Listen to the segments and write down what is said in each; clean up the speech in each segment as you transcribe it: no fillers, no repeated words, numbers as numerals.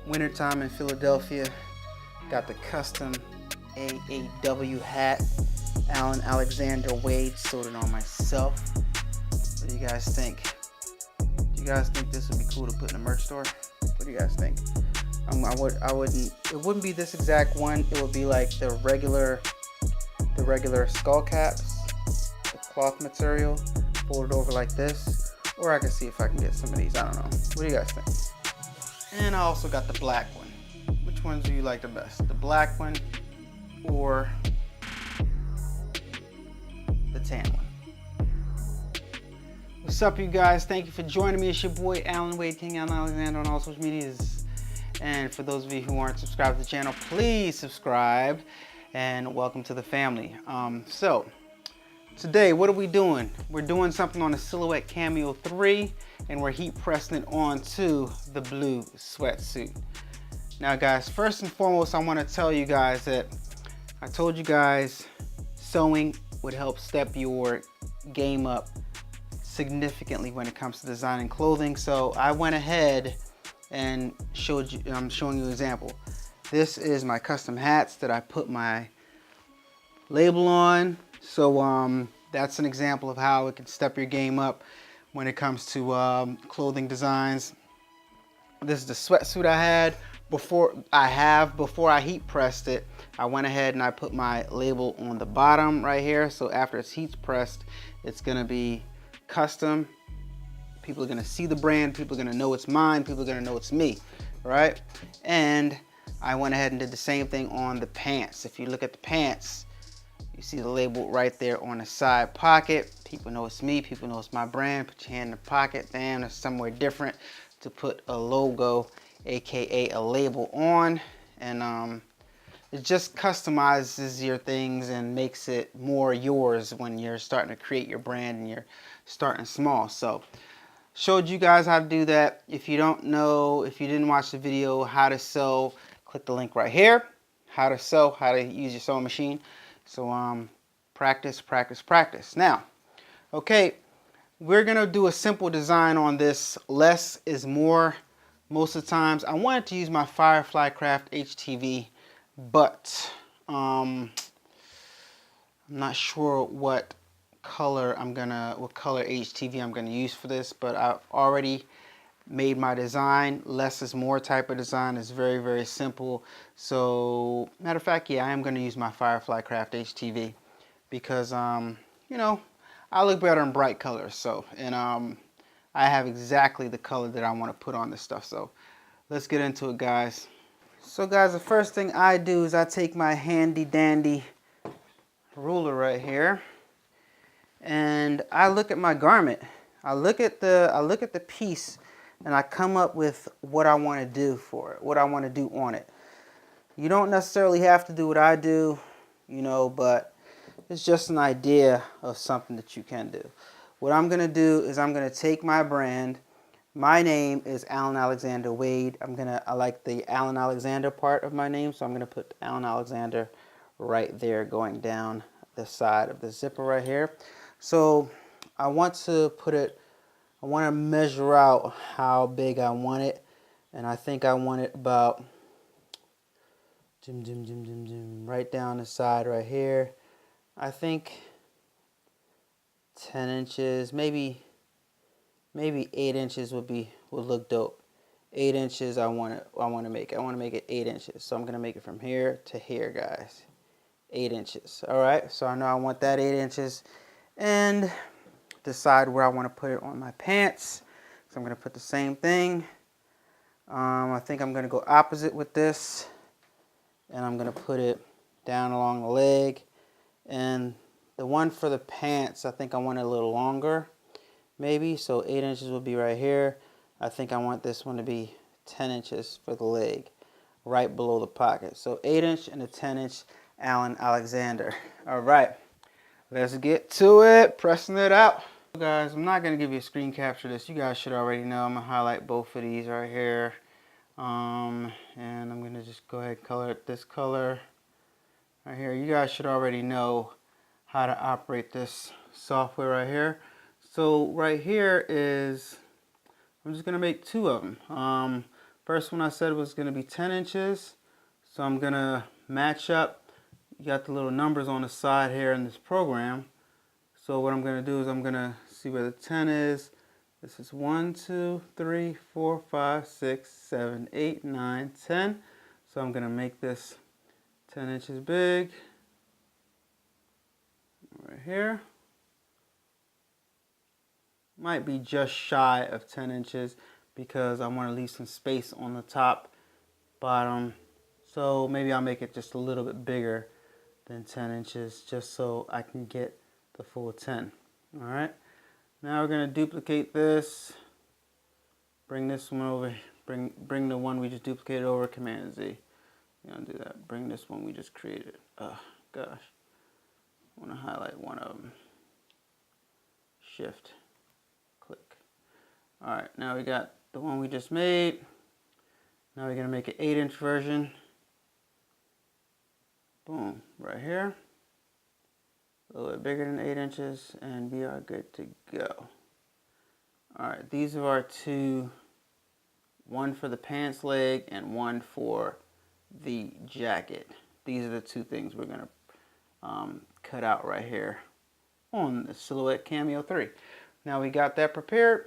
Wintertime in Philadelphia. Got the custom A-W hat. Allan Alexander Wade sewed it on myself. What do you guys think? Do you guys think this would be cool to put in a merch store? What do you guys think? It wouldn't be this exact one. It would be like the regular skull caps, the cloth material, folded over like this. Or I can see if I can get some of these. I don't know. What do you guys think? And I also got the black one. Which ones do you like the best? The black one or the tan one? What's up, you guys? Thank you for joining me. It's your boy Allan Wade King, Allan Alexander on all social medias. And for those of you who aren't subscribed to the channel, please subscribe and welcome to the family. So today, what are we doing? We're doing something on the Silhouette Cameo 3 and we're heat pressing it onto the blue sweatsuit. Now guys, first and foremost, I want to tell you guys that I told you guys sewing would help step your game up significantly when it comes to designing clothing. So I went ahead and showed you, I'm showing you an example. This is my custom hats that I put my label on. So that's an example of how it can step your game up when it comes to clothing designs. This is the sweatsuit I had before I heat pressed it. I went ahead and I put my label on the bottom right here. So after it's heat pressed, it's gonna be custom. People are gonna see the brand, people are gonna know it's mine, people are gonna know it's me, right? And I went ahead and did the same thing on the pants. If you look at the pants, you see the label right there on the side pocket. People know it's me, people know it's my brand. Put your hand in the pocket, damn, there's somewhere different to put a logo, AKA a label on. And it just customizes your things and makes it more yours when you're starting to create your brand and you're starting small. So showed you guys how to do that. If you don't know, if you didn't watch the video how to sew, click the link right here. How to sew, how to use your sewing machine. So practice, practice, practice. Now, okay, we're gonna do a simple design on this. Less is more most of the times. I wanted to use my Firefly Craft HTV, but I'm not sure what color HTV I'm gonna use for this, but I've already made my design. Less is more type of design. Is very, very simple. So matter of fact, yeah, I am gonna use my Firefly Craft HTV because you know, I look better in bright colors. So, and I have exactly the color that I want to put on this stuff. So let's get into it, guys. So guys, the first thing I do is I take my handy dandy ruler right here and I look at my garment. I look at the piece and I come up with what I want to do for it, what I want to do on it. You don't necessarily have to do what I do, you know, but it's just an idea of something that you can do. What I'm going to do is I'm going to take my brand. My name is Allan Alexander Wade. I like the Allan Alexander part of my name, so I'm going to put Allan Alexander right there going down the side of the zipper right here. So I want to measure out how big I want it, and I think I want it about right down the side right here. I think 10 inches, maybe 8 inches would look dope. 8 inches I want to make it 8 inches. So I'm gonna make it from here to here, guys. 8 inches. All right. So I know I want that 8 inches, and decide where I want to put it on my pants. So I'm gonna put the same thing. I think I'm gonna go opposite with this, and I'm gonna put it down along the leg. And the one for the pants, I think I want it a little longer, maybe. So 8 inches will be right here. I think I want this one to be 10 inches for the leg, right below the pocket. So 8 inch and a 10 inch Allan Alexander. All right, let's get to it, pressing it out. Guys, I'm not gonna give you a screen capture of this. You guys should already know. I'm gonna highlight both of these right here. And I'm gonna just go ahead and color it this color right here. You guys should already know how to operate this software right here. So right here is, I'm just gonna make two of them. First one I said was going to be 10 inches. So I'm going to match up. You got the little numbers on the side here in this program. So what I'm going to do is I'm going to see where the 10 is. This is 1, 2, 3, 4, 5, 6, 7, 8, 9, 10. So I'm going to make this 10 inches big. Right here. Might be just shy of 10 inches because I want to leave some space on the top, bottom. So maybe I'll make it just a little bit bigger than 10 inches just so I can get the full 10. All right. Now we're going to duplicate this. Bring this one over. Bring the one we just duplicated over. Command Z. You don't do that. Bring this one we just created. Oh gosh. I want to highlight one of them. Shift. Click. All right. Now we got the one we just made. Now we're going to make an 8-inch version. Boom. Right here. A little bit bigger than 8 inches, and we are good to go. Alright, these are our two, one for the pants leg and one for the jacket. These are the two things we're going to cut out right here on the Silhouette Cameo 3. Now we got that prepared.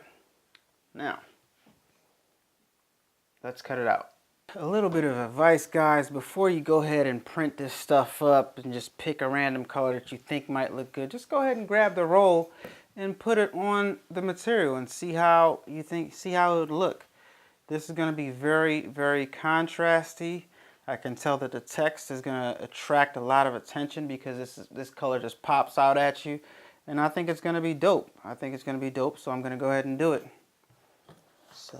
Now, let's cut it out. A little bit of advice, guys, before you go ahead and print this stuff up and just pick a random color that you think might look good, just go ahead and grab the roll and put it on the material and see how it would look. This is going to be very, very contrasty. I can tell that the text is going to attract a lot of attention because this color just pops out at you, and I think it's going to be dope. So I'm going to go ahead and do it. So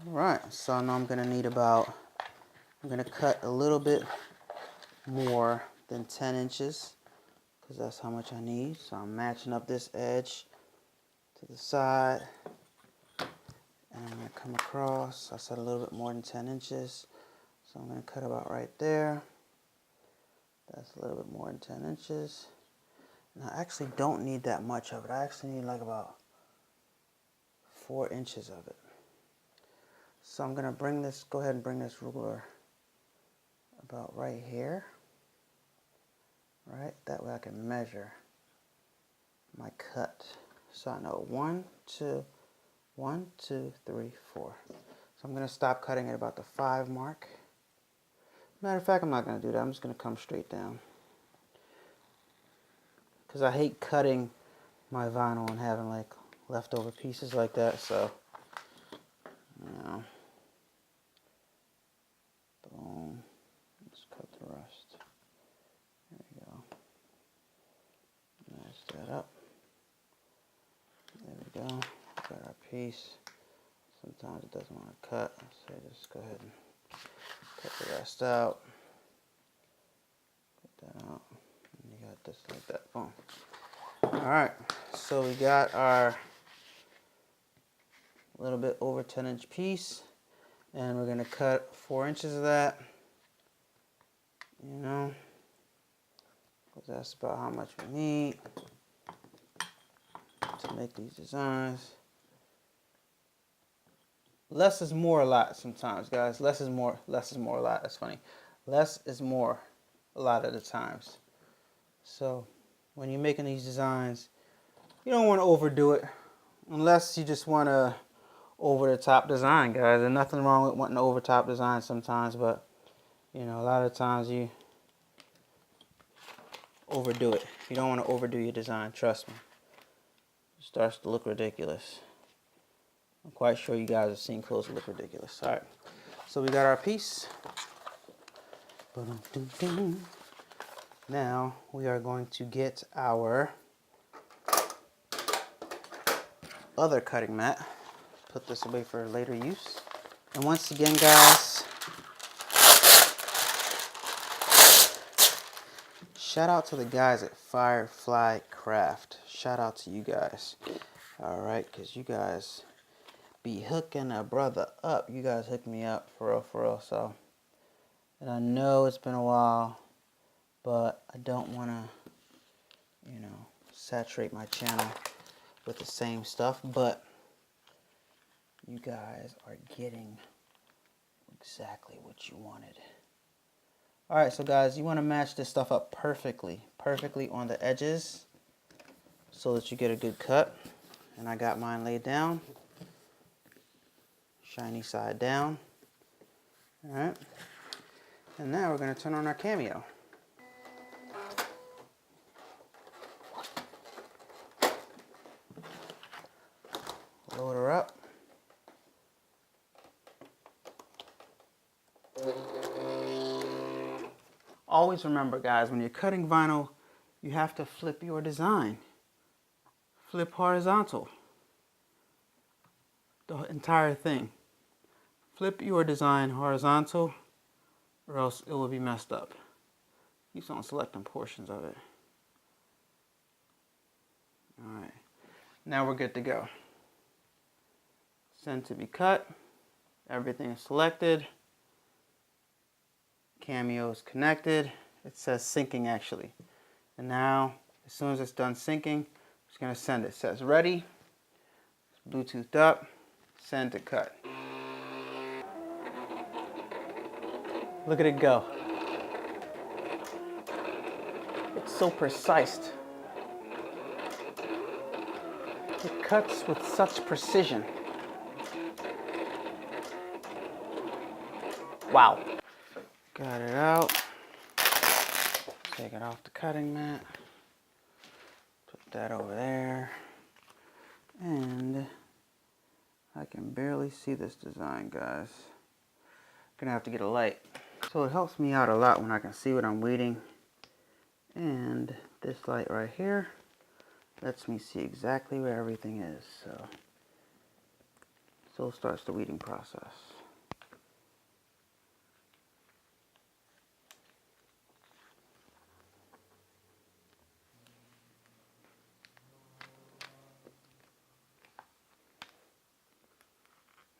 alright, so now I'm going to need I'm going to cut a little bit more than 10 inches because that's how much I need. So I'm matching up this edge to the side, and I'm going to come across. I said a little bit more than 10 inches, so I'm going to cut about right there. That's a little bit more than 10 inches. And I actually don't need that much of it. I actually need like about 4 inches of it. So I'm going to go ahead and bring this ruler about right here. Right? That way I can measure my cut. So I know 1, 2, 3, 4. So I'm going to stop cutting at about the 5 mark. Matter of fact, I'm not going to do that. I'm just going to come straight down. Because I hate cutting my vinyl and having like leftover pieces like that. So, you know. Boom. Let's cut the rest. There we go. Match that up. There we go. Got our piece. Sometimes it doesn't want to cut, so just go ahead and cut the rest out. Cut that out. And you got this like that. Boom. Alright, so we got our little bit over 10-inch piece. And we're going to cut 4 inches of that, you know, because that's about how much we need to make these designs. Less is more a lot sometimes, guys. Less is more a lot. That's funny. Less is more a lot of the times. So when you're making these designs, you don't want to overdo it unless you just want to over-the-top design, guys. There's nothing wrong with wanting to over-top design sometimes, but you know, a lot of times you overdo it. You don't want to overdo your design, trust me. It starts to look ridiculous. I'm quite sure you guys have seen clothes that look ridiculous. Alright, so we got our piece. Now we are going to get our other cutting mat. Put this away for later use. And once again, guys, shout out to the guys at Firefly Craft. Shout out to you guys. Alright, because you guys be hooking a brother up. You guys hooked me up for real. So, and I know it's been a while, but I don't want to, you know, saturate my channel with the same stuff. But you guys are getting exactly what you wanted. All right, so guys, you want to match this stuff up perfectly on the edges so that you get a good cut. And I got mine laid down, shiny side down. All right, and now we're going to turn on our cameo. Load her up. Always remember, guys, when you're cutting vinyl, you have to flip your design. Flip horizontal. The entire thing. Flip your design horizontal, or else it will be messed up. Keep on selecting portions of it. Alright, now we're good to go. Send to be cut. Everything is selected. Cameo is connected. It says syncing actually. And now, as soon as it's done syncing, I'm just going to send it. It says ready. It's Bluetoothed up. Send to cut. Look at it go. It's so precise. It cuts with such precision. Wow. Got it out. Take it off the cutting mat. Put that over there. And I can barely see this design, guys. Gonna have to get a light. So it helps me out a lot when I can see what I'm weeding. And this light right here lets me see exactly where everything is. So starts the weeding process.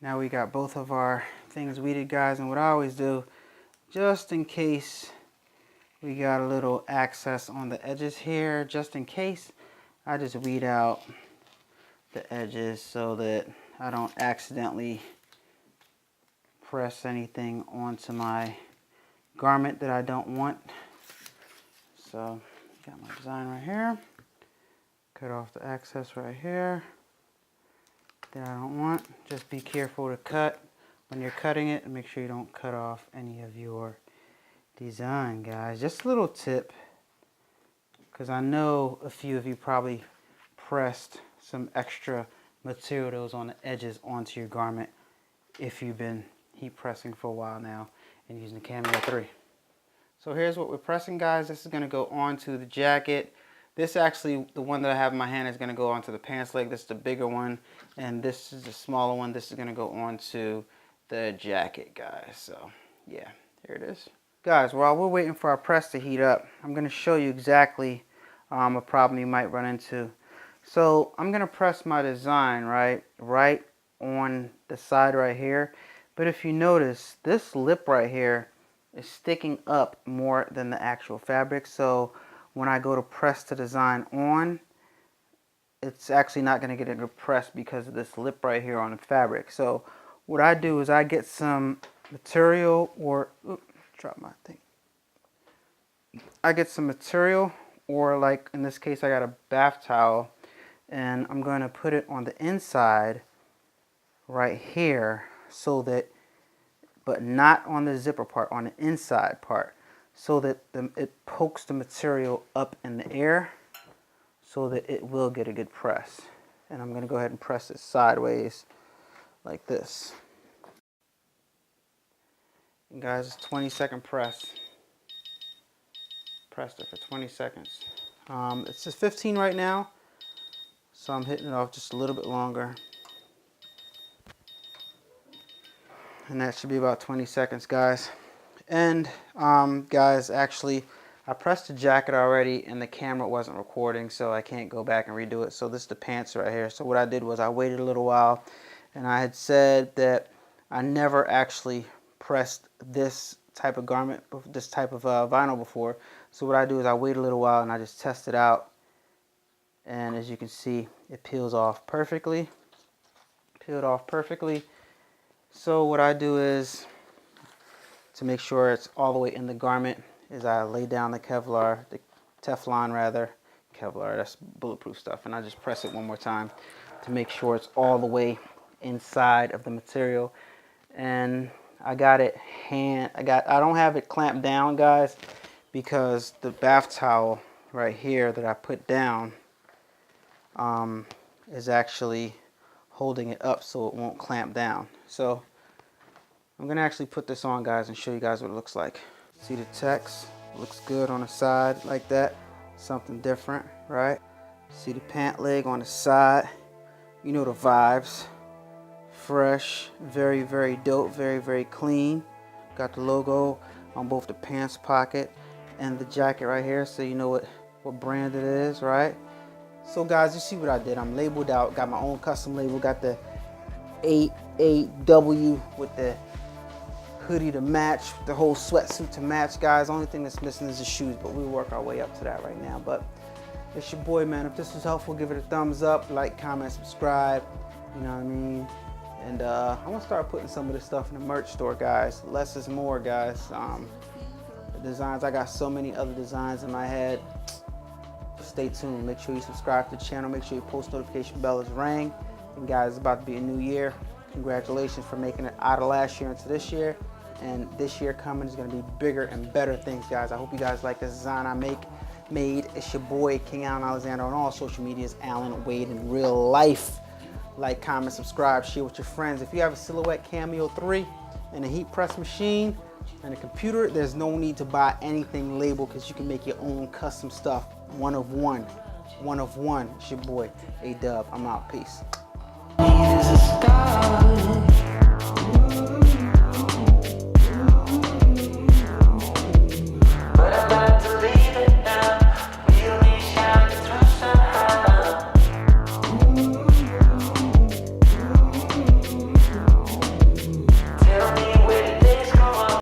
Now we got both of our things weeded, guys, and what I always do, just in case we got a little excess on the edges here, just in case, I just weed out the edges so that I don't accidentally press anything onto my garment that I don't want. So, got my design right here. Cut off the excess right here that I don't want. Just be careful to cut when you're cutting it and make sure you don't cut off any of your design, guys. Just a little tip, because I know a few of you probably pressed some extra material that was on the edges onto your garment if you've been heat pressing for a while now and using the Cameo 3. So here's what we're pressing, guys. This is going to go onto the jacket. This actually, the one that I have in my hand, is going to go onto the pants leg. This is the bigger one, and this is the smaller one. This is going to go onto the jacket, guys. So yeah, here it is. Guys, while we're waiting for our press to heat up, I'm going to show you exactly a problem you might run into. So I'm going to press my design right on the side right here. But if you notice, this lip right here is sticking up more than the actual fabric. So when I go to press the design on, it's actually not going to get it pressed because of this lip right here on the fabric. So what I do is I get some material, or drop my thing. I get some material, or like in this case I got a bath towel, and I'm going to put it on the inside right here, so that, but not on the zipper part, on the inside part, so that it pokes the material up in the air so that it will get a good press. And I'm going to go ahead and press it sideways like this. And guys, it's 20-second press. Pressed it for 20 seconds. It says 15 right now, so I'm hitting it off just a little bit longer. And that should be about 20 seconds, guys. And guys, actually, I pressed the jacket already and the camera wasn't recording, so I can't go back and redo it. So this is the pants right here. So what I did was I waited a little while, and I had said that I never actually pressed this type of garment, this type of vinyl before. So what I do is I wait a little while and I just test it out. And as you can see, it peels off perfectly. Peeled off perfectly. So what I do is to make sure it's all the way in the garment is I lay down the Teflon rather. Kevlar, that's bulletproof stuff. And I just press it one more time to make sure it's all the way inside of the material. And I got it I don't have it clamped down, guys, because the bath towel right here that I put down is actually holding it up so it won't clamp down. So I'm gonna actually put this on, guys, and show you guys what it looks like. See the text? Looks good on the side like that. Something different, right? See the pant leg on the side. You know the vibes. Fresh, very, very dope, very, very clean. Got the logo on both the pants pocket and the jacket right here, so you know what brand it is, right? So guys, you see what I did. I'm labeled out, got my own custom label, got the A-Dubb with the hoodie to match, the whole sweatsuit to match, guys. Only thing that's missing is the shoes, but we'll work our way up to that right now. But it's your boy, man. If this was helpful, give it a thumbs up, like, comment, subscribe, you know what I mean? And I want to start putting some of this stuff in the merch store, guys. Less is more, guys. The designs, I got so many other designs in my head. Stay tuned. Make sure you subscribe to the channel. Make sure your post notification bell is rang. And guys, it's about to be a new year. Congratulations for making it out of last year into this year. And this year coming is going to be bigger and better things, guys. I hope you guys like this design I made. It's your boy, King Allan Alexander, on all social medias. Allan Wade in real life. Like, comment, subscribe, share with your friends. If you have a Silhouette Cameo 3 and a heat press machine and a computer, there's no need to buy anything labeled because you can make your own custom stuff. One of one. One of one. It's your boy, A-Dubb. I'm out. Peace.